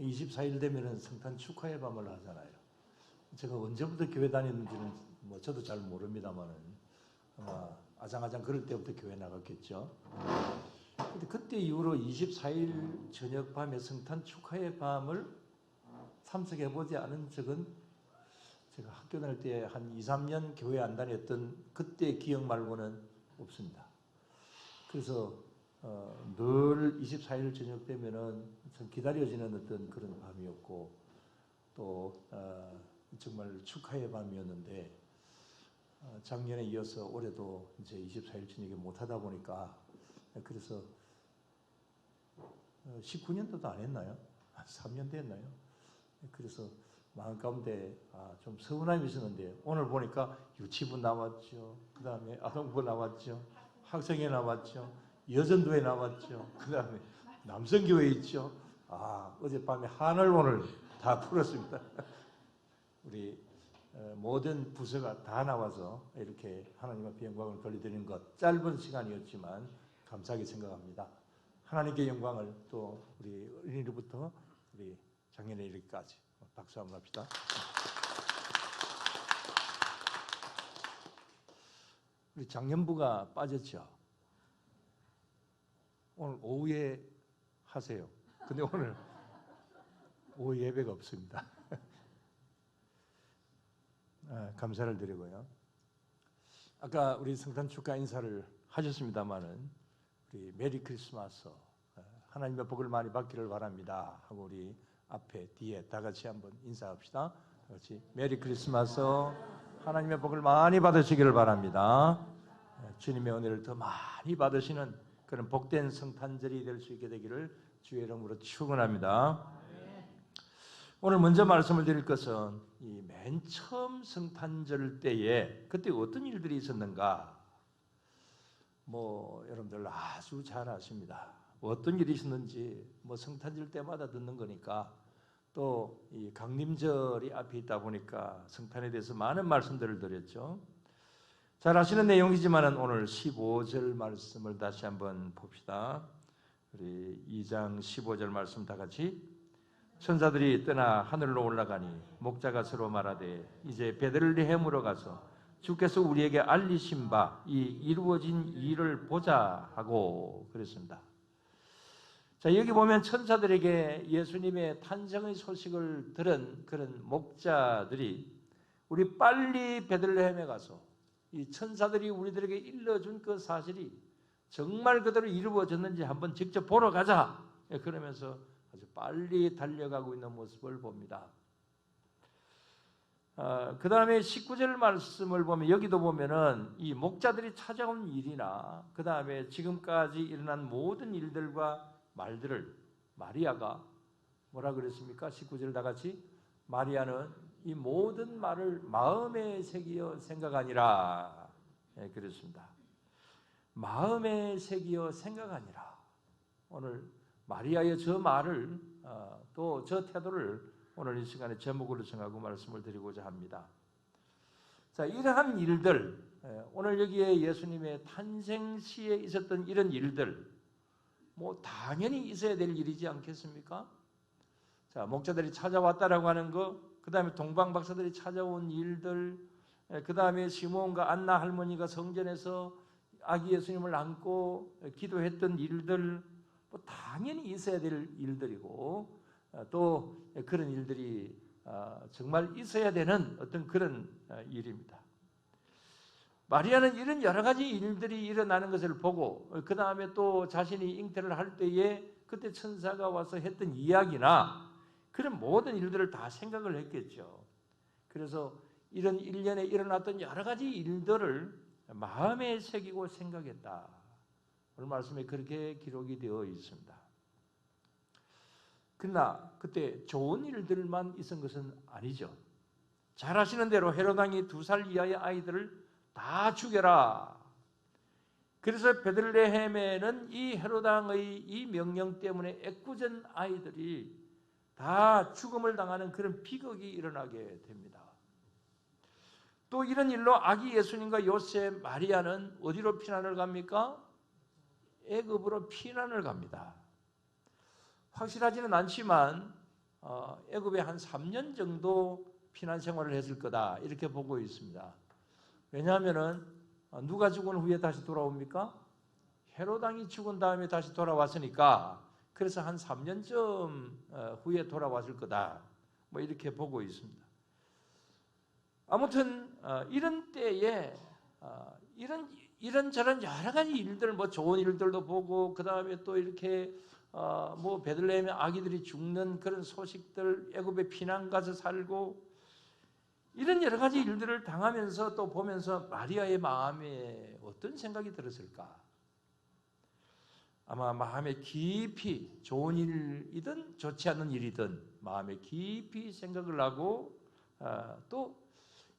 24일 되면은 성탄 축하의 밤을 하잖아요. 제가 언제부터 교회 다녔는지는 뭐 저도 잘 모릅니다만은 아마 아장아장 그럴 때부터 교회 나갔겠죠. 근데 그때 이후로 24일 저녁 밤에 성탄 축하의 밤을 참석해 보지 않은 적은 제가 학교 다닐 때 한 2, 3년 교회 안 다녔던 그때 기억 말고는 없습니다. 그래서 늘 24일 저녁 되면은 참 기다려지는 어떤 그런 밤이었고 또 정말 축하의 밤이었는데 작년에 이어서 올해도 이제 24일 저녁에 못 하다 보니까 그래서 19년도도 안 했나요? 3년 됐나요? 그래서 마음 가운데 좀 서운함이 있었는데 오늘 보니까 유치부 나왔죠. 그 다음에 아동부 나왔죠. 학생회 나왔죠. 여전도에 나왔죠. 그 다음에 남성교회 있죠. 어젯밤에 한을 오늘 다 풀었습니다. 우리 모든 부서가 다 나와서 이렇게 하나님 앞에 영광을 돌려드리는 것 짧은 시간이었지만 감사하게 생각합니다. 하나님께 영광을 또 우리 어린이부터 우리 작년에 이르기까지 박수 한번 합시다. 우리 장년부가 빠졌죠. 오늘 오후에 하세요. 근데 오늘 오후 예배가 없습니다. 감사를 드리고요. 아까 우리 성탄 축하 인사를 하셨습니다마는 우리 메리 크리스마스 하나님의 복을 많이 받기를 바랍니다 하고 우리 앞에 뒤에 다 같이 한번 인사합시다. 다 같이 메리 크리스마스 하나님의 복을 많이 받으시기를 바랍니다. 주님의 은혜를 더 많이 받으시는 그런 복된 성탄절이 될 수 있게 되기를 주의 이름으로 축원합니다. 오늘 먼저 말씀을 드릴 것은 이 맨 처음 성탄절 때에 그때 어떤 일들이 있었는가? 여러분들 아주 잘 아십니다. 어떤 일이 있었는지 성탄절 때마다 듣는 거니까 또 이 강림절이 앞에 있다 보니까 성탄에 대해서 많은 말씀들을 드렸죠. 잘 아시는 내용이지만 오늘 15절 말씀을 다시 한번 봅시다. 우리 2장 15절 말씀 다 같이 천사들이 떠나 하늘로 올라가니 목자가 서로 말하되 이제 베들레헴으로 가서 주께서 우리에게 알리신 바 이 이루어진 일을 보자 하고 그랬습니다. 자, 여기 보면 천사들에게 예수님의 탄생의 소식을 들은 그런 목자들이 우리 빨리 베들레헴에 가서 이 천사들이 우리들에게 일러준 그 사실이 정말 그대로 이루어졌는지 한번 직접 보러 가자. 그러면서 아주 빨리 달려가고 있는 모습을 봅니다. 그 다음에 19절 말씀을 보면 여기도 보면은 이 목자들이 찾아온 일이나 그 다음에 지금까지 일어난 모든 일들과 말들을 마리아가 뭐라 그랬습니까? 19절 다 같이 마리아는 이 모든 말을 마음에 새기어 생각하니라. 그랬습니다. 마음에 새기어 생각하니라. 오늘 마리아의 저 말을 또 저 태도를 오늘 이 시간에 제목으로 정하고 말씀을 드리고자 합니다. 자, 이러한 일들, 오늘 여기에 예수님의 탄생 시에 있었던 이런 일들, 당연히 있어야 될 일이지 않겠습니까? 자, 목자들이 찾아왔다라고 하는 거, 그 다음에 동방 박사들이 찾아온 일들, 그 다음에 시몬과 안나 할머니가 성전에서 아기 예수님을 안고 기도했던 일들, 당연히 있어야 될 일들이고 또 그런 일들이 정말 있어야 되는 어떤 그런 일입니다. 마리아는 이런 여러 가지 일들이 일어나는 것을 보고 그 다음에 또 자신이 잉태를 할 때에 그때 천사가 와서 했던 이야기나 그런 모든 일들을 다 생각을 했겠죠. 그래서 이런 일년에 일어났던 여러 가지 일들을 마음에 새기고 생각했다. 오늘 말씀에 그렇게 기록이 되어 있습니다. 그러나 그때 좋은 일들만 있은 것은 아니죠. 잘 아시는 대로 헤롯 왕이 2살 이하의 아이들을 다 죽여라. 그래서 베들레헴에는 이 헤롯 왕의 이 명령 때문에 애꿎은 아이들이 다 죽음을 당하는 그런 비극이 일어나게 됩니다. 또 이런 일로 아기 예수님과 요셉, 마리아는 어디로 피난을 갑니까? 애굽으로 피난을 갑니다. 확실하지는 않지만 애굽에 한 3년 정도 피난 생활을 했을 거다 이렇게 보고 있습니다. 왜냐하면은 누가 죽은 후에 다시 돌아옵니까? 헤롯 왕이 죽은 다음에 다시 돌아왔으니까 그래서 한 3년쯤 후에 돌아왔을 거다 뭐 이렇게 보고 있습니다. 아무튼 이런 때에 이런저런 여러 가지 일들, 뭐 좋은 일들도 보고 그 다음에 또 이렇게 뭐 베들레헴의 아기들이 죽는 그런 소식들, 애굽에 피난 가서 살고 이런 여러 가지 일들을 당하면서 또 보면서 마리아의 마음에 어떤 생각이 들었을까? 아마 마음에 깊이 좋은 일이든 좋지 않은 일이든 마음에 깊이 생각을 하고 또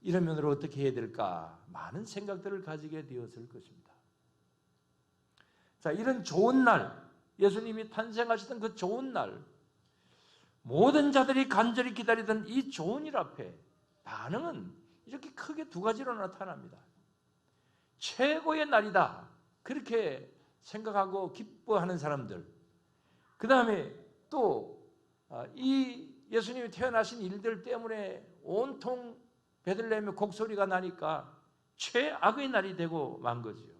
이런 면으로 어떻게 해야 될까? 많은 생각들을 가지게 되었을 것입니다. 자, 이런 좋은 날, 예수님이 탄생하시던 그 좋은 날, 모든 자들이 간절히 기다리던 이 좋은 일 앞에 반응은 이렇게 크게 두 가지로 나타납니다. 최고의 날이다. 그렇게 생각하고 기뻐하는 사람들. 그 다음에 또 이 예수님이 태어나신 일들 때문에 온통 베들레헴에 곡소리가 나니까 최악의 날이 되고 만 거지요.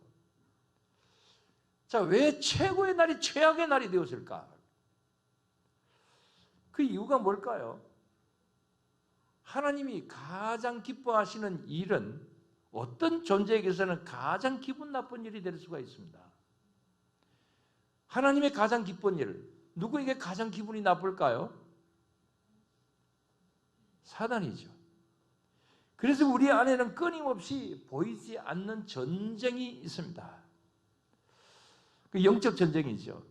자, 왜 최고의 날이 최악의 날이 되었을까? 그 이유가 뭘까요? 하나님이 가장 기뻐하시는 일은 어떤 존재에게서는 가장 기분 나쁜 일이 될 수가 있습니다. 하나님의 가장 기쁜 일, 누구에게 가장 기분이 나쁠까요? 사단이죠. 그래서 우리 안에는 끊임없이 보이지 않는 전쟁이 있습니다. 그 영적 전쟁이죠.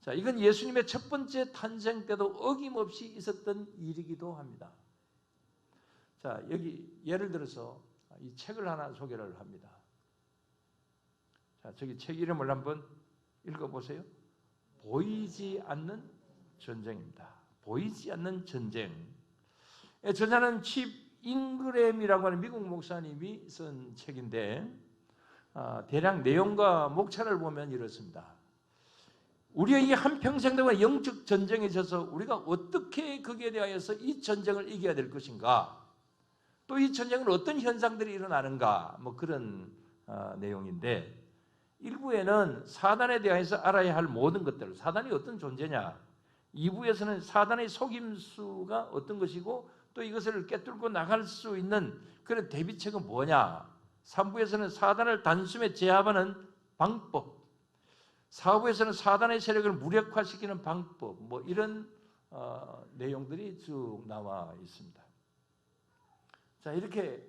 자, 이건 예수님의 첫 번째 탄생 때도 어김없이 있었던 일이기도 합니다. 자, 여기 예를 들어서 이 책을 하나 소개를 합니다. 자, 저기 책 이름을 한번 읽어보세요. 보이지 않는 전쟁입니다. 보이지 않는 전쟁. 저자는 칩 잉그램이라고 하는 미국 목사님이 쓴 책인데 대략 내용과 목차를 보면 이렇습니다. 우리의 이 한평생 동안 영적 전쟁에 져서 우리가 어떻게 거기에 대하여서 이 전쟁을 이겨야 될 것인가, 또 이 전쟁은 어떤 현상들이 일어나는가, 뭐 그런 내용인데, 일부에는 사단에 대해서 알아야 할 모든 것들, 사단이 어떤 존재냐, 2부에서는 사단의 속임수가 어떤 것이고 또 이것을 꿰뚫고 나갈 수 있는 그런 대비책은 뭐냐, 3부에서는 사단을 단숨에 제압하는 방법, 4부에서는 사단의 세력을 무력화시키는 방법, 뭐 이런 내용들이 쭉 나와 있습니다. 자, 이렇게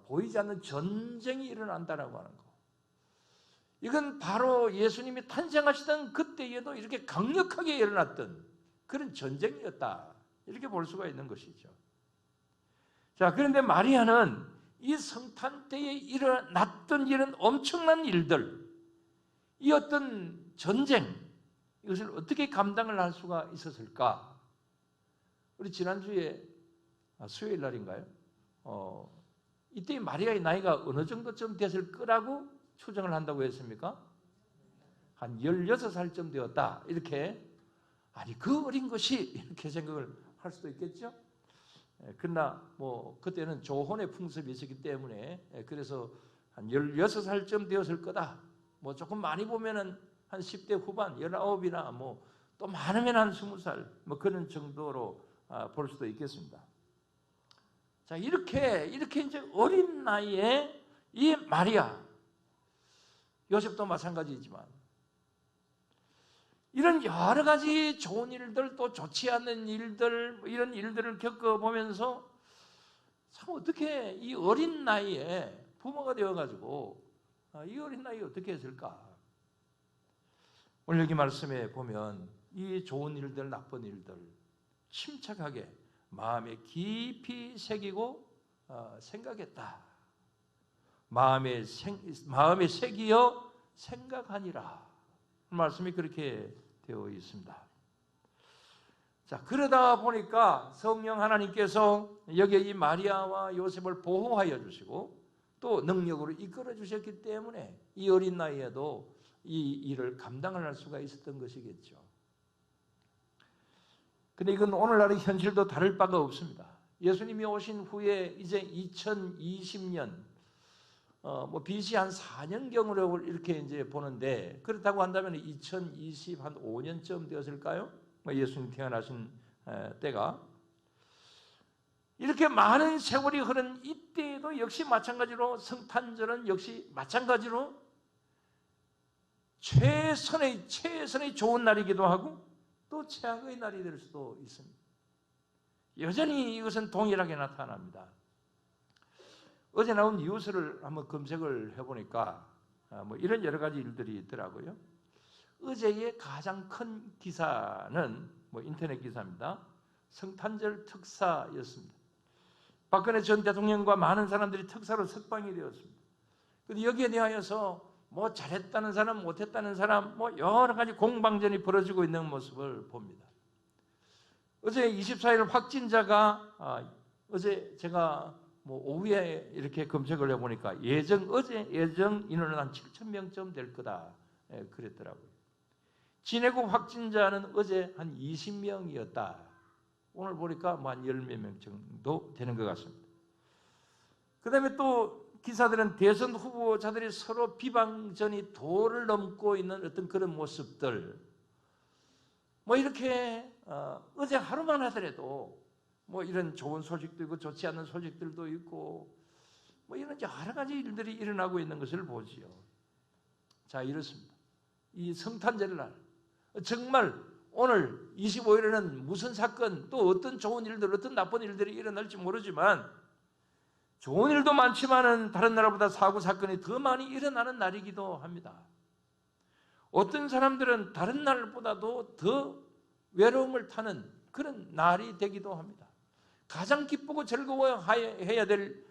보이지 않는 전쟁이 일어난다라고 하는 거, 이건 바로 예수님이 탄생하시던 그때에도 이렇게 강력하게 일어났던 그런 전쟁이었다, 이렇게 볼 수가 있는 것이죠. 자, 그런데 마리아는 이 성탄 때에 일어났던 이런 엄청난 일들, 이 어떤 전쟁, 이것을 어떻게 감당을 할 수가 있었을까? 우리 지난주에 수요일 날인가요? 이때 마리아의 나이가 어느 정도쯤 됐을 거라고 추정을 한다고 했습니까? 한 16살쯤 되었다, 이렇게. 아니, 그 어린 것이, 이렇게 생각을 할 수도 있겠죠. 그러나 뭐 그때는 조혼의 풍습이 있었기 때문에 그래서 한 16살쯤 되었을 거다. 뭐 조금 많이 보면은 한 10대 후반, 19이나 뭐 또 많으면 한 20살, 뭐 그런 정도로 볼 수도 있겠습니다. 자, 이렇게 이제 어린 나이에 이 마리아, 요셉도 마찬가지지만 이런 여러 가지 좋은 일들, 또 좋지 않은 일들, 이런 일들을 겪어보면서 참 어떻게 이 어린 나이에 부모가 되어가지고 이 어린 나이에 어떻게 했을까? 오늘 여기 말씀에 보면 이 좋은 일들, 나쁜 일들 침착하게 마음에 깊이 새기고 생각했다. 마음에 새기어 생각하니라. 말씀이 그렇게 되어 있습니다. 자, 그러다 보니까 성령 하나님께서 여기에 이 마리아와 요셉을 보호하여 주시고 또 능력으로 이끌어 주셨기 때문에 이 어린 나이에도 이 일을 감당을 할 수가 있었던 것이겠죠. 근데 이건 오늘날의 현실도 다를 바가 없습니다. 예수님이 오신 후에 이제 2020년, BC 한 4년경으로 이렇게 이제 보는데, 그렇다고 한다면 2020 한 5년쯤 되었을까요? 예수님 태어나신 때가. 이렇게 많은 세월이 흐른 이때에도 역시 마찬가지로 성탄절은 역시 마찬가지로 최선의 좋은 날이기도 하고 또 최악의 날이 될 수도 있습니다. 여전히 이것은 동일하게 나타납니다. 어제 나온 뉴스를 한번 검색을 해보니까 이런 여러 가지 일들이 있더라고요. 어제의 가장 큰 기사는 인터넷 기사입니다. 성탄절 특사였습니다. 박근혜 전 대통령과 많은 사람들이 특사로 석방이 되었습니다. 그런데 여기에 대하여서 잘했다는 사람, 못했다는 사람, 여러 가지 공방전이 벌어지고 있는 모습을 봅니다. 어제 24일 확진자가 어제 제가 오후에 이렇게 검색을 해보니까 어제 예정 인원은 한 7,000명쯤 될 거다 그랬더라고요. 진해국 확진자는 어제 한 20명이었다. 오늘 보니까 한 10몇 명 정도 되는 것 같습니다. 그 다음에 또 기사들은 대선 후보자들이 서로 비방전이 도를 넘고 있는 어떤 그런 모습들, 이렇게 어제 하루만 하더라도 이런 좋은 소식도 있고 좋지 않은 소식들도 있고 이런 여러 가지 일들이 일어나고 있는 것을 보지요. 자, 이렇습니다. 이 성탄절날 정말 오늘 25일에는 무슨 사건, 또 어떤 좋은 일들, 어떤 나쁜 일들이 일어날지 모르지만 좋은 일도 많지만은 다른 나라보다 사고 사건이 더 많이 일어나는 날이기도 합니다. 어떤 사람들은 다른 날보다도 더 외로움을 타는 그런 날이 되기도 합니다. 가장 기쁘고 즐거워해야 될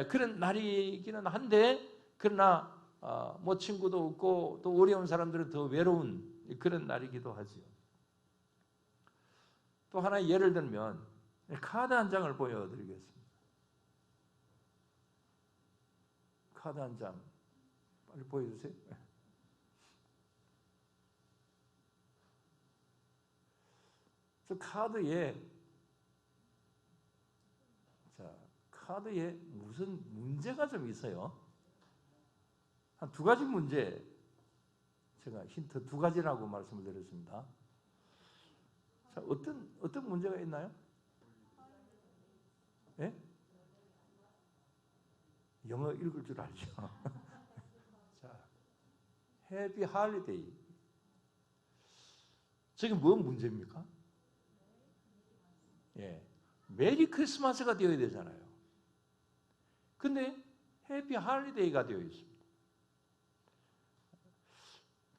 그런 날이기는 한데, 그러나 친구도 없고 또 어려운 사람들은 더 외로운 그런 날이기도 하죠. 또 하나의 예를 들면 카드 한 장을 보여드리겠습니다. 카드 한 장 빨리 보여주세요. 저 카드에 무슨 문제가 좀 있어요. 한 두 가지 문제, 제가 힌트 두 가지라고 말씀을 드렸습니다. 자, 어떤 문제가 있나요? 예? 영어 읽을 줄 알죠. 자, 해피 할리데이. 저게 뭔 문제입니까? 예, 메리 크리스마스가 되어야 되잖아요. 근데 해피 할리데이가 되어 있습니다.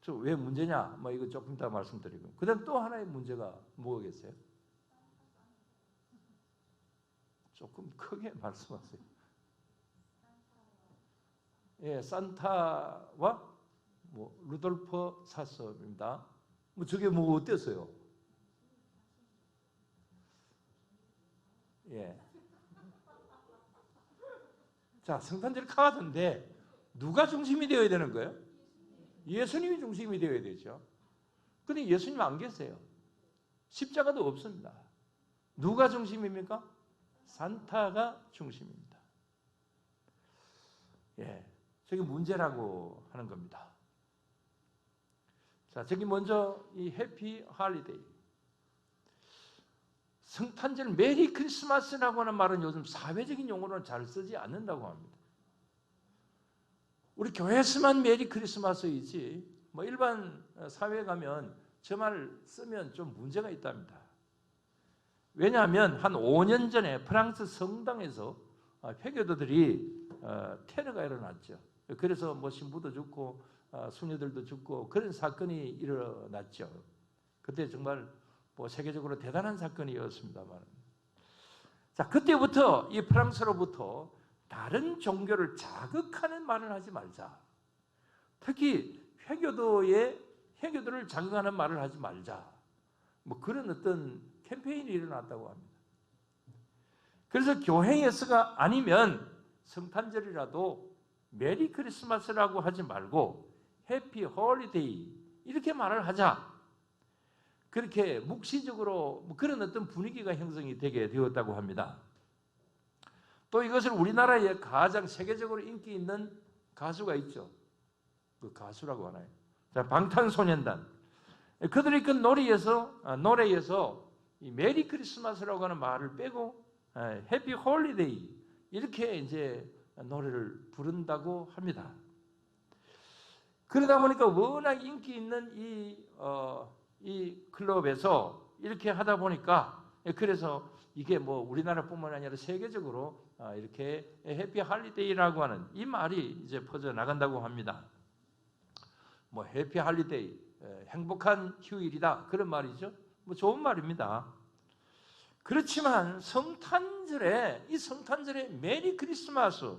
저 왜 문제냐? 이거 조금 이따 말씀드리고. 그 다음 또 하나의 문제가 뭐겠어요? 조금 크게 말씀하세요. 예, 산타와 루돌프 사서입니다. 저게 어땠어요? 예. 자, 성탄절 카드인데 누가 중심이 되어야 되는 거예요? 예수님이 중심이 되어야 되죠. 근데 예수님 안 계세요. 십자가도 없습니다. 누가 중심입니까? 산타가 중심입니다. 예, 저게 문제라고 하는 겁니다. 자, 저기 먼저 이 해피 할리데이. 성탄절 메리 크리스마스라고 하는 말은 요즘 사회적인 용어로는 잘 쓰지 않는다고 합니다. 우리 교회에서만 메리 크리스마스이지 일반 사회에 가면 저 말 쓰면 좀 문제가 있답니다. 왜냐하면 한 5년 전에 프랑스 성당에서 회교도들이 테러가 일어났죠. 그래서 신부도 죽고 수녀들도 죽고 그런 사건이 일어났죠. 그때 정말 세계적으로 대단한 사건이었습니다만, 자, 그때부터 이 프랑스로부터 다른 종교를 자극하는 말을 하지 말자. 특히 회교도를 자극하는 말을 하지 말자. 그런 어떤 캠페인이 일어났다고 합니다. 그래서 교회에서가 아니면 성탄절이라도 메리 크리스마스라고 하지 말고 해피 홀리데이 이렇게 말을 하자. 그렇게 묵시적으로 그런 어떤 분위기가 형성이 되게 되었다고 합니다. 또 이것을 우리나라에 가장 세계적으로 인기 있는 가수가 있죠. 그 가수라고 하나요? 자, 방탄소년단. 그들이 그 노래에서 이 메리 크리스마스라고 하는 말을 빼고 해피 홀리데이 이렇게 이제 노래를 부른다고 합니다. 그러다 보니까 워낙 인기 있는 이 클럽에서 이렇게 하다 보니까 그래서 이게 뭐 우리나라뿐만 아니라 세계적으로 이렇게 해피 할리데이라고 하는 이 말이 이제 퍼져 나간다고 합니다. 뭐 해피 할리데이, 행복한 휴일이다 그런 말이죠. 뭐 좋은 말입니다. 그렇지만 성탄절에 이 성탄절에 메리 크리스마스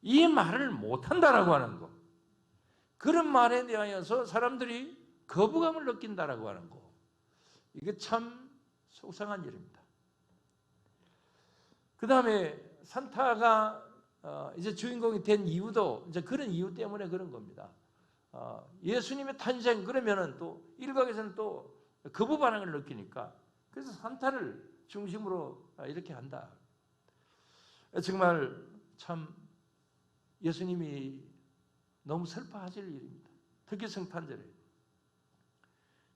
이 말을 못한다라고 하는 거, 그런 말에 대하여서 사람들이 거부감을 느낀다라고 하는 거, 이게 참 속상한 일입니다. 그 다음에 산타가 이제 주인공이 된 이유도 이제 그런 이유 때문에 그런 겁니다. 예수님의 탄생 그러면은 또 일각에서는 또 거부 반응을 느끼니까 그래서 산타를 중심으로 이렇게 한다. 정말 참 예수님이 너무 슬퍼하실 일입니다. 특히 성탄절에.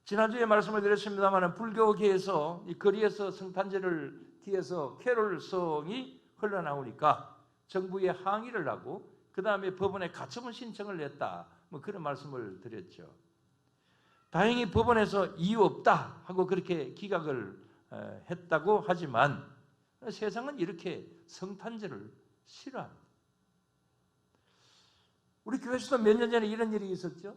지난주에 말씀을 드렸습니다만 불교계에서 이 거리에서 성탄절을 뒤에서 캐롤송이 흘러나오니까 정부에 항의를 하고 그 다음에 법원에 가처분 신청을 냈다. 뭐 그런 말씀을 드렸죠. 다행히 법원에서 이유 없다 하고 그렇게 기각을 했다고 하지만 세상은 이렇게 성탄절을 싫어합니다. 우리 교회에서도 몇 년 전에 이런 일이 있었죠.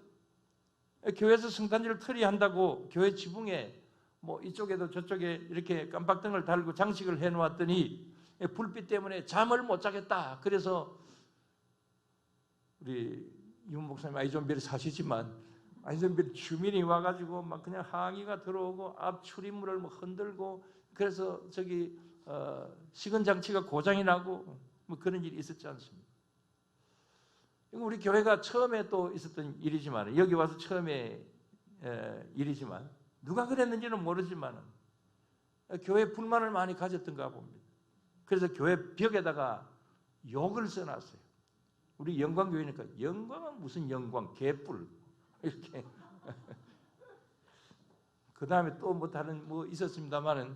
교회에서 성탄절을 트리한다고 교회 지붕에 뭐 이쪽에도 저쪽에 이렇게 깜빡등을 달고 장식을 해놓았더니 불빛 때문에 잠을 못 자겠다. 그래서 우리 이문 목사님 아이존빌에 사시지만 아이존빌 주민이 와가지고 막 그냥 항의가 들어오고 앞 출입문을 뭐 흔들고 그래서 저기 시건 장치가 고장이 나고 뭐 그런 일이 있었지 않습니까? 우리 교회가 처음에 또 있었던 일이지만 여기 와서 처음에 일이지만 누가 그랬는지는 모르지만 교회 불만을 많이 가졌던가 봅니다. 그래서 교회 벽에다가 욕을 써놨어요. 우리 영광교회니까 영광은 무슨 영광, 개뿔 이렇게. 그 다음에 또 뭐 다른 뭐 있었습니다만은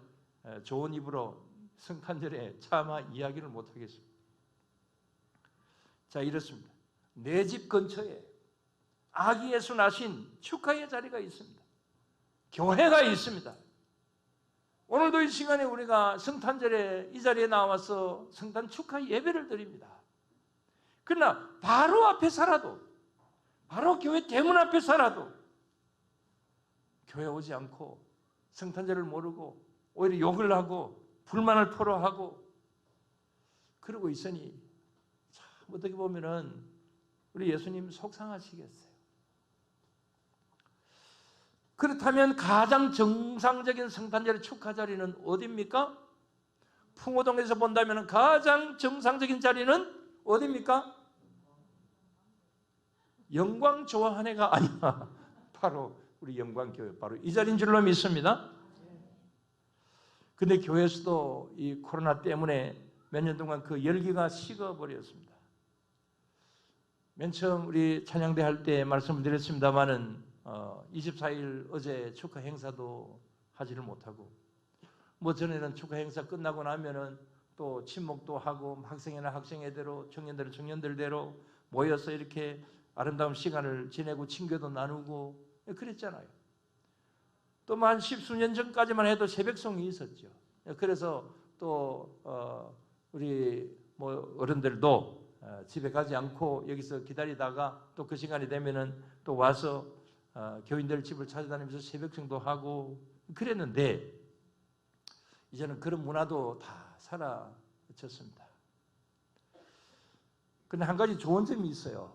좋은 입으로 성탄절에 차마 이야기를 못 하겠습니다. 자, 이렇습니다. 내 집 근처에 아기 예수 나신 축하의 자리가 있습니다. 교회가 있습니다. 오늘도 이 시간에 우리가 성탄절에 이 자리에 나와서 성탄 축하 예배를 드립니다. 그러나 바로 앞에 살아도, 바로 교회 대문 앞에 살아도 교회 오지 않고 성탄절을 모르고 오히려 욕을 하고 불만을 토로하고 그러고 있으니 참 어떻게 보면은 우리 예수님 속상하시겠어요. 그렇다면 가장 정상적인 성탄절 축하 자리는 어디입니까? 풍호동에서 본다면 가장 정상적인 자리는 어디입니까? 영광조화한회가 아니라 바로 우리 영광교회 바로 이 자리인 줄로 믿습니다. 근데 교회에서도 이 코로나 때문에 몇 년 동안 그 열기가 식어버렸습니다. 맨 처음 우리 찬양대 할 때 말씀을 드렸습니다마는 24일 어제 축하 행사도 하지를 못하고 뭐 전에는 축하 행사 끝나고 나면은 또 친목도 하고 학생회나 학생회대로 청년들은 청년들대로 모여서 이렇게 아름다운 시간을 지내고 친교도 나누고 그랬잖아요. 또 한 십수년 전까지만 해도 새벽송이 있었죠. 그래서 또 우리 뭐 어른들도 집에 가지 않고 여기서 기다리다가 또 그 시간이 되면은 또 와서 교인들 집을 찾아다니면서 새벽송도 하고 그랬는데 이제는 그런 문화도 다 사라졌습니다. 그런데 한 가지 좋은 점이 있어요.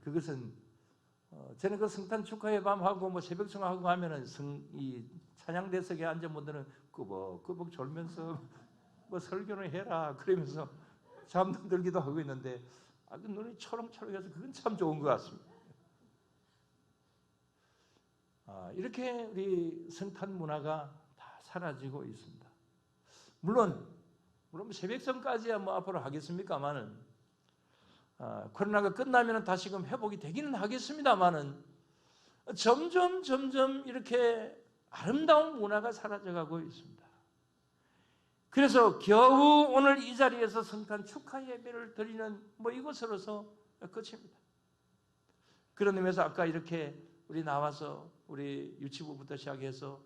그것은 저는 그 성탄 축하의 밤하고 뭐 새벽송하고 하면은 이 찬양대석에 앉은 분들은 꾸벅꾸벅 졸면서 뭐 설교를 해라 그러면서 잠도 들기도 하고 있는데 그 눈이 초롱초롱해서 그건 참 좋은 것 같습니다. 이렇게 우리 성탄 문화가 다 사라지고 있습니다. 물론 새벽성까지야 뭐 앞으로 하겠습니까만은 코로나가 끝나면 다시금 회복이 되기는 하겠습니다만은 점점 이렇게 아름다운 문화가 사라져가고 있습니다. 그래서 겨우 오늘 이 자리에서 성탄 축하 예배를 드리는 이것으로서 끝입니다. 그런 의미에서 아까 이렇게 우리 나와서 우리 유치부부터 시작해서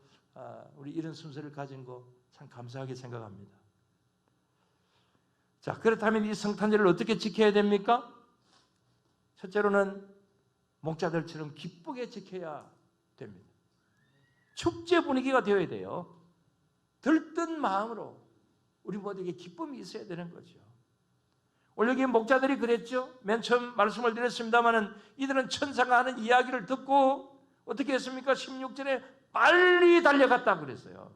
우리 이런 순서를 가진 거 참 감사하게 생각합니다. 자, 그렇다면 이 성탄절을 어떻게 지켜야 됩니까? 첫째로는 목자들처럼 기쁘게 지켜야 됩니다. 축제 분위기가 되어야 돼요. 들뜬 마음으로 우리 모두에게 기쁨이 있어야 되는 거죠. 오늘 여기 목자들이 그랬죠. 맨 처음 말씀을 드렸습니다마는 이들은 천사가 하는 이야기를 듣고 어떻게 했습니까? 16절에 빨리 달려갔다 그랬어요.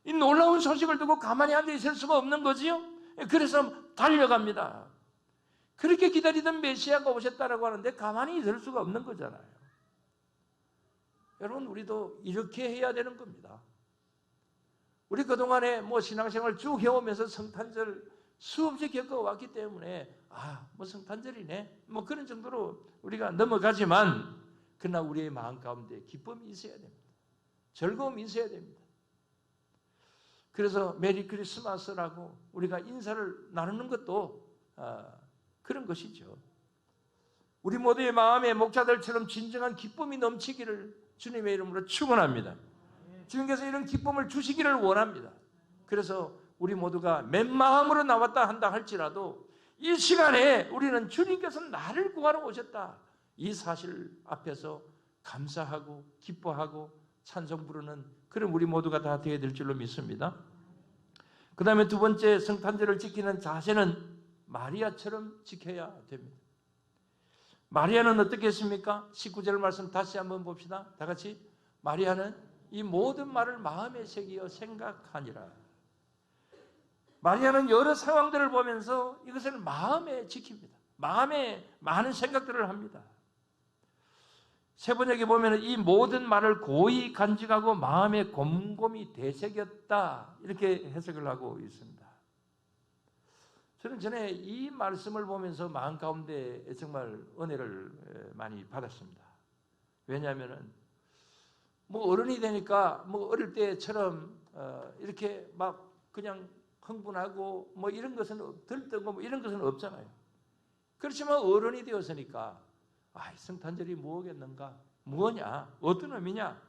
이 놀라운 소식을 듣고 가만히 앉아 있을 수가 없는 거지요. 그래서 달려갑니다. 그렇게 기다리던 메시아가 오셨다라고 하는데 가만히 있을 수가 없는 거잖아요. 여러분, 우리도 이렇게 해야 되는 겁니다. 우리 그동안에 신앙생활 쭉 해오면서 성탄절 수없이 겪어왔기 때문에 성탄절이네 그런 정도로 우리가 넘어가지만 그러나 우리의 마음 가운데 기쁨이 있어야 됩니다. 즐거움이 있어야 됩니다. 그래서 메리 크리스마스라고 우리가 인사를 나누는 것도 그런 것이죠. 우리 모두의 마음에 목자들처럼 진정한 기쁨이 넘치기를 주님의 이름으로 축원합니다. 주님께서 이런 기쁨을 주시기를 원합니다. 그래서 우리 모두가 맨 마음으로 나왔다 한다 할지라도 이 시간에 우리는 주님께서 나를 구하러 오셨다, 이 사실 앞에서 감사하고 기뻐하고 찬송 부르는 그런 우리 모두가 다 되어야 될 줄로 믿습니다. 그 다음에 두 번째, 성탄절을 지키는 자세는 마리아처럼 지켜야 됩니다. 마리아는 어떻게 했습니까? 19절 말씀 다시 한번 봅시다. 다 같이. 마리아는 이 모든 말을 마음에 새기어 생각하니라. 마리아는 여러 상황들을 보면서 이것을 마음에 지킵니다. 마음에 많은 생각들을 합니다. 세번역에 보면 이 모든 말을 고이 간직하고 마음에 곰곰이 되새겼다, 이렇게 해석을 하고 있습니다. 저는 전에 이 말씀을 보면서 마음 가운데 정말 은혜를 많이 받았습니다. 왜냐하면 어른이 되니까 어릴 때처럼 이렇게 막 그냥 흥분하고 이런 것은 들뜨고 이런 것은 없잖아요. 그렇지만 어른이 되었으니까 성탄절이 뭐겠는가? 뭐냐? 어떤 의미냐?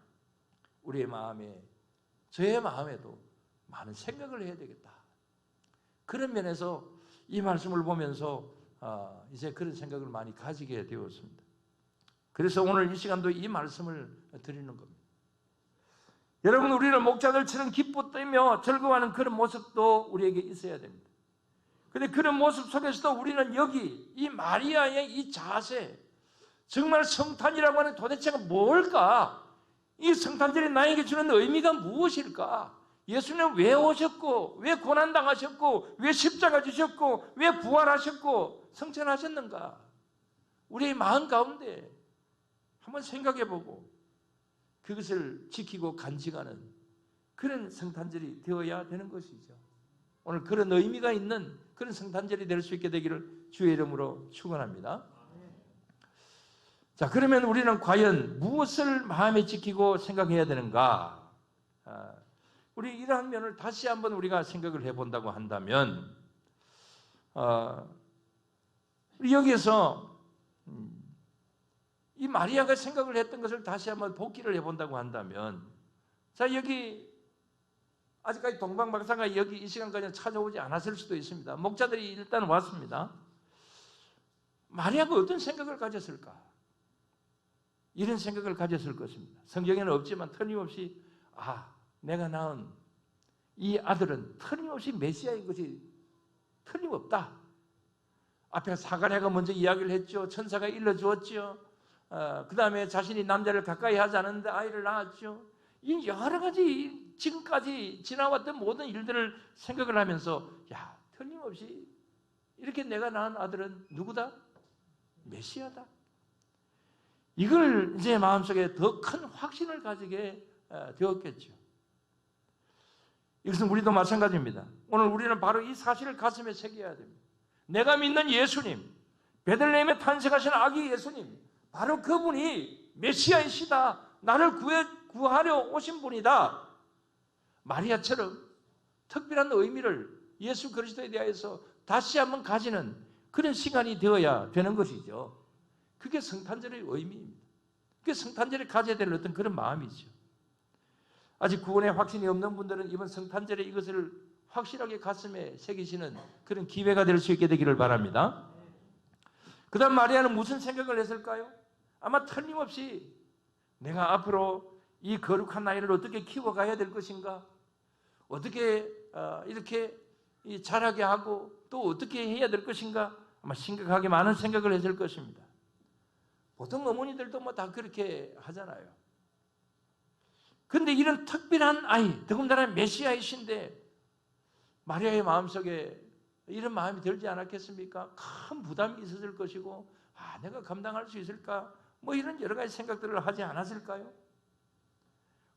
우리의 마음에, 저의 마음에도 많은 생각을 해야 되겠다. 그런 면에서 이 말씀을 보면서 이제 그런 생각을 많이 가지게 되었습니다. 그래서 오늘 이 시간도 이 말씀을 드리는 겁니다. 여러분, 우리는 목자들처럼 기쁘며 즐거워하는 그런 모습도 우리에게 있어야 됩니다. 그런데 그런 모습 속에서도 우리는 여기 이 마리아의 이 자세, 정말 성탄이라고 하는 도대체가 뭘까? 이 성탄절이 나에게 주는 의미가 무엇일까? 예수님은 왜 오셨고, 왜 고난당하셨고, 왜 십자가 지셨고, 왜 부활하셨고 성천하셨는가? 우리의 마음 가운데 한번 생각해보고 그것을 지키고 간직하는 그런 성탄절이 되어야 되는 것이죠. 오늘 그런 의미가 있는 그런 성탄절이 될 수 있게 되기를 주의 이름으로 축원합니다. 자, 그러면 우리는 과연 무엇을 마음에 지키고 생각해야 되는가? 우리 이러한 면을 다시 한번 우리가 생각을 해본다고 한다면, 우리 여기에서 이 마리아가 생각을 했던 것을 다시 한번 복기를 해본다고 한다면, 자, 여기 아직까지 동방박사가 여기 이 시간까지 찾아오지 않았을 수도 있습니다. 목자들이 일단 왔습니다. 마리아가 어떤 생각을 가졌을까? 이런 생각을 가졌을 것입니다. 성경에는 없지만 틀림없이 내가 낳은 이 아들은 틀림없이 메시아인 것이 틀림없다. 앞에 사가랴가 먼저 이야기를 했죠. 천사가 일러주었죠. 그 다음에 자신이 남자를 가까이 하지 않았는데 아이를 낳았죠. 이 여러 가지 지금까지 지나왔던 모든 일들을 생각을 하면서 틀림없이 이렇게 내가 낳은 아들은 누구다? 메시아다. 이걸 이제 마음속에 더 큰 확신을 가지게 되었겠죠. 이것은 우리도 마찬가지입니다. 오늘 우리는 바로 이 사실을 가슴에 새겨야 됩니다. 내가 믿는 예수님, 베들레헴에 탄생하신 아기 예수님, 바로 그분이 메시아이시다. 나를 구하려 오신 분이다. 마리아처럼 특별한 의미를 예수 그리스도에 대해서 다시 한번 가지는 그런 시간이 되어야 되는 것이죠. 그게 성탄절의 의미입니다. 그게 성탄절에 가져야 될 어떤 그런 마음이죠. 아직 구원의 확신이 없는 분들은 이번 성탄절에 이것을 확실하게 가슴에 새기시는 그런 기회가 될 수 있게 되기를 바랍니다. 그 다음 마리아는 무슨 생각을 했을까요? 아마 틀림없이 내가 앞으로 이 거룩한 아이를 어떻게 키워가야 될 것인가, 어떻게 이렇게 자라게 하고 또 어떻게 해야 될 것인가, 아마 심각하게 많은 생각을 했을 것입니다. 보통 어머니들도 뭐 다 그렇게 하잖아요. 그런데 이런 특별한 아이, 더군다나 메시아이신데 마리아의 마음속에 이런 마음이 들지 않았겠습니까? 큰 부담이 있었을 것이고, 내가 감당할 수 있을까? 뭐 이런 여러 가지 생각들을 하지 않았을까요?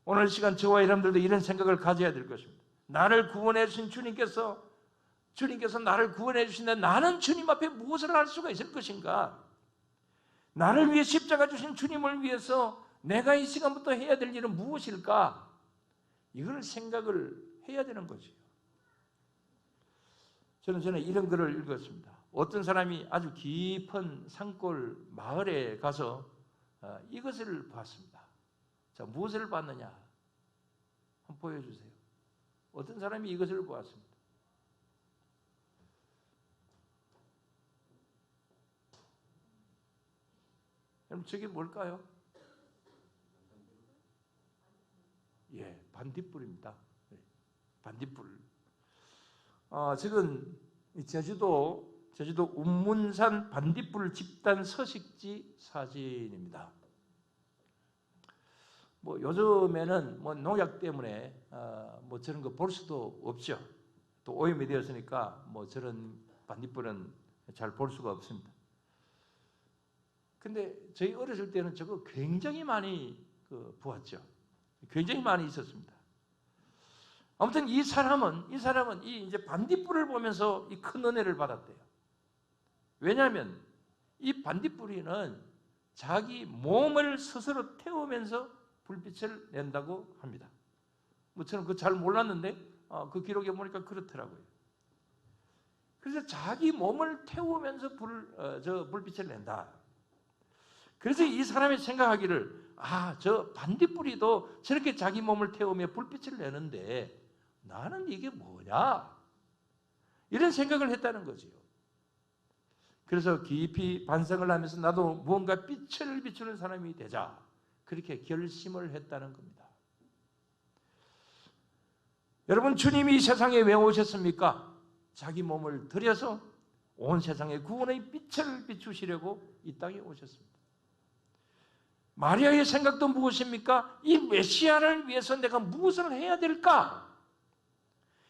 오늘 시간 저와 여러분들도 이런 생각을 가져야 될 것입니다. 나를 구원해 주신 주님께서 나를 구원해 주신데 나는 주님 앞에 무엇을 할 수가 있을 것인가? 나를 위해 십자가 주신 주님을 위해서 내가 이 시간부터 해야 될 일은 무엇일까? 이걸 생각을 해야 되는 거죠. 저는 이런 글을 읽었습니다. 어떤 사람이 아주 깊은 산골 마을에 가서 이것을 봤습니다. 자, 무엇을 봤느냐? 한번 보여주세요. 어떤 사람이 이것을 보았습니다. 그럼 저게 뭘까요? 예, 반딧불입니다. 반딧불. 지금 제주도 운문산 반딧불 집단 서식지 사진입니다. 뭐 요즘에는 뭐 농약 때문에 뭐 저런 거 볼 수도 없죠. 또 오염이 되었으니까 뭐 저런 반딧불은 잘 볼 수가 없습니다. 근데 저희 어렸을 때는 저거 굉장히 많이 보았죠. 굉장히 많이 있었습니다. 아무튼 이 사람은 이 이제 반딧불을 보면서 이 큰 은혜를 받았대요. 왜냐하면 이 반딧불이는 자기 몸을 스스로 태우면서 불빛을 낸다고 합니다. 뭐 저는 그거 잘 몰랐는데 그 기록에 보니까 그렇더라고요. 그래서 자기 몸을 태우면서 불빛을 낸다. 그래서 이 사람이 생각하기를 저 반딧불이도 저렇게 자기 몸을 태우며 불빛을 내는데 나는 이게 뭐냐? 이런 생각을 했다는 거지요. 그래서 깊이 반성을 하면서 나도 무언가 빛을 비추는 사람이 되자 그렇게 결심을 했다는 겁니다. 여러분, 주님이 이 세상에 왜 오셨습니까? 자기 몸을 들여서 온 세상에 구원의 빛을 비추시려고 이 땅에 오셨습니다. 마리아의 생각도 무엇입니까? 이 메시아를 위해서 내가 무엇을 해야 될까?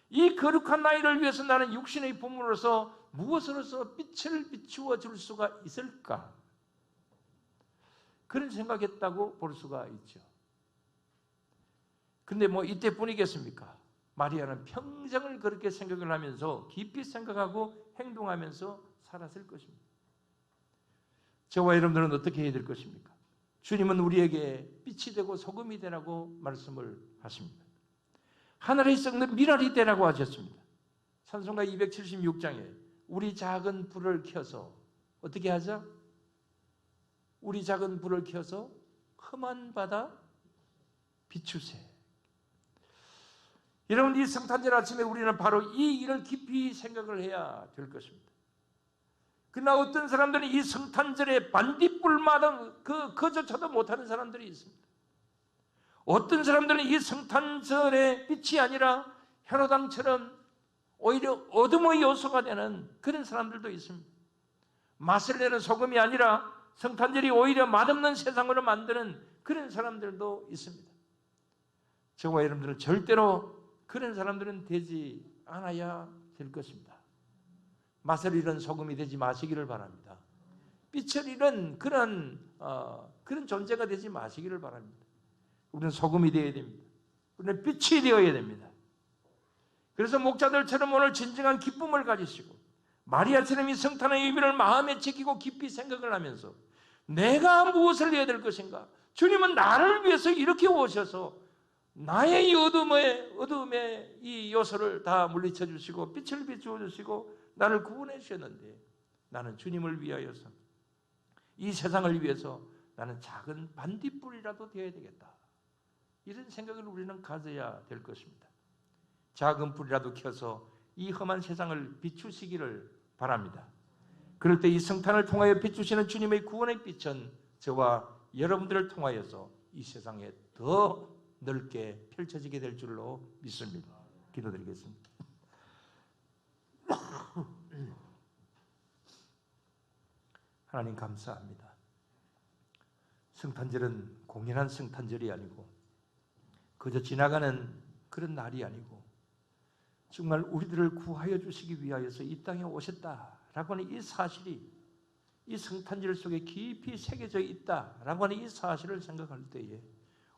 이 거룩한 나이를 위해서 나는 육신의 부모로서 무엇으로서 빛을 비추어 줄 수가 있을까? 그런 생각했다고 볼 수가 있죠. 근데 뭐 이때뿐이겠습니까? 마리아는 평생을 그렇게 생각을 하면서 깊이 생각하고 행동하면서 살았을 것입니다. 저와 여러분들은 어떻게 해야 될 것입니까? 주님은 우리에게 빛이 되고 소금이 되라고 말씀을 하십니다. 하늘에 썩는 미랄이 되라고 하셨습니다. 찬송가 276장에 우리 작은 불을 켜서 어떻게 하자? 우리 작은 불을 켜서 험한 바다 비추세. 여러분, 이 성탄절 아침에 우리는 바로 이 일을 깊이 생각을 해야 될 것입니다. 그러나 어떤 사람들은 이 성탄절에 반딧불마다 그조차도 못하는 사람들이 있습니다. 어떤 사람들은 이 성탄절의 빛이 아니라 혈로당처럼 오히려 어둠의 요소가 되는 그런 사람들도 있습니다. 맛을 내는 소금이 아니라 성탄절이 오히려 맛없는 세상으로 만드는 그런 사람들도 있습니다. 저와 여러분들은 절대로 그런 사람들은 되지 않아야 될 것입니다. 맛을 잃은 소금이 되지 마시기를 바랍니다. 빛을 잃은 그런 존재가 되지 마시기를 바랍니다. 우리는 소금이 되어야 됩니다. 우리는 빛이 되어야 됩니다. 그래서 목자들처럼 오늘 진정한 기쁨을 가지시고 마리아처럼 이 성탄의 의미를 마음에 지키고 깊이 생각을 하면서 내가 무엇을 해야 될 것인가? 주님은 나를 위해서 이렇게 오셔서 나의 이 어둠의 이 요소를 다 물리쳐 주시고 빛을 비추어 주시고 나를 구원해 주셨는데 나는 주님을 위하여서 이 세상을 위해서 나는 작은 반딧불이라도 되어야 되겠다. 이런 생각을 우리는 가져야 될 것입니다. 작은 불이라도 켜서 이 험한 세상을 비추시기를 바랍니다. 그럴 때 이 성탄을 통하여 비추시는 주님의 구원의 빛은 저와 여러분들을 통하여서 이 세상에 더 넓게 펼쳐지게 될 줄로 믿습니다. 기도드리겠습니다. 하나님 감사합니다. 성탄절은 공연한 성탄절이 아니고 그저 지나가는 그런 날이 아니고 정말 우리들을 구하여 주시기 위하여서 이 땅에 오셨다라고 하는 이 사실이 이 성탄절 속에 깊이 새겨져 있다라고 하는 이 사실을 생각할 때에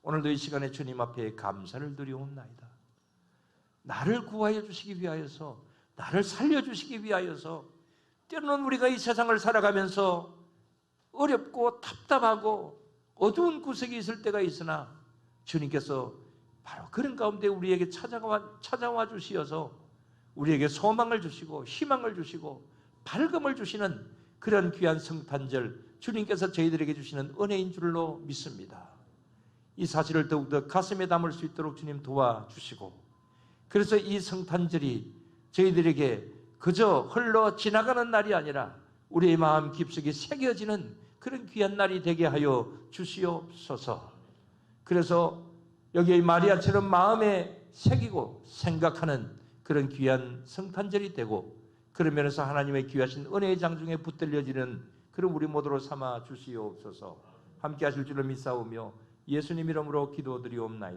오늘도 이 시간에 주님 앞에 감사를 드리옵나이다. 나를 구하여 주시기 위하여서 나를 살려주시기 위하여서 때로는 우리가 이 세상을 살아가면서 어렵고 답답하고 어두운 구석이 있을 때가 있으나 주님께서 바로 그런 가운데 우리에게 찾아와 주시어서 우리에게 소망을 주시고 희망을 주시고 밝음을 주시는 그런 귀한 성탄절 주님께서 저희들에게 주시는 은혜인 줄로 믿습니다. 이 사실을 더욱더 가슴에 담을 수 있도록 주님 도와주시고 그래서 이 성탄절이 저희들에게 그저 흘러 지나가는 날이 아니라 우리의 마음 깊숙이 새겨지는 그런 귀한 날이 되게 하여 주시옵소서. 그래서 여기에 마리아처럼 마음에 새기고 생각하는 그런 귀한 성탄절이 되고 그런 면에서 하나님의 귀하신 은혜의 장중에 붙들려지는 그런 우리 모두로 삼아 주시옵소서. 함께 하실 줄로 믿사오며 예수님 이름으로 기도드리옵나이다.